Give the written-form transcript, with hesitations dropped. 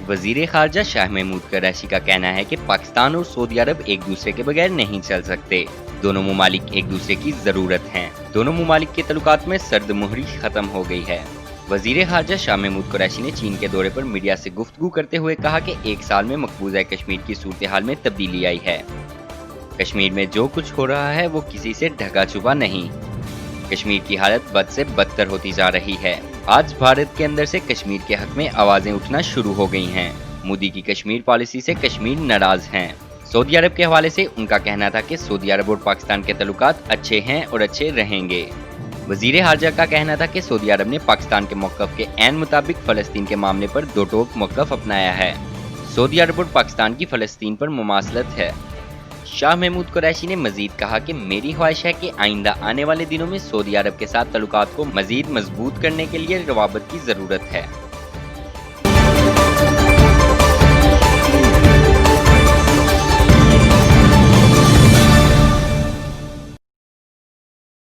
वजीर खारजा शाह महमूद कुरैशी का कहना है कि पाकिस्तान और सऊदी अरब एक दूसरे के बगैर नहीं चल सकते। दोनों मुमालिक एक दूसरे की जरूरत हैं। दोनों मुमालिक के तल्लुकात में सर्द मुहरी खत्म हो गई है। वजीर खारजा शाह महमूद कुरैशी ने चीन के दौरे पर मीडिया से गुफ्तगू करते हुए कहा कि एक साल में मकबूजा कश्मीर की सूरत हाल में तब्दीली आई है। कश्मीर में जो कुछ हो रहा है वो किसी से ढका छुपा नहीं। कश्मीर की हालत बद से बदतर होती जा रही है। आज भारत के अंदर से कश्मीर के हक में आवाजें उठना शुरू हो गई हैं। मोदी की कश्मीर पॉलिसी से कश्मीर नाराज हैं। सऊदी अरब के हवाले से उनका कहना था कि सऊदी अरब और पाकिस्तान के तल्लुकात अच्छे हैं और अच्छे रहेंगे। वजीर खारजा का कहना था कि सऊदी अरब ने पाकिस्तान के मौक़िफ़ के ऐन मुताबिक फ़लस्तीन के मामले पर दो टोक मौक़िफ़ अपनाया है। सऊदी अरब और पाकिस्तान की फ़लस्तीन पर मुमासलत है। शाह महमूद कुरैशी ने मजीद कहा कि मेरी ख्वाहिश है कि आइंदा आने वाले दिनों में सऊदी अरब के साथ तल्लुकात को मजीद मजबूत करने के लिए रवाबत की ज़रूरत है।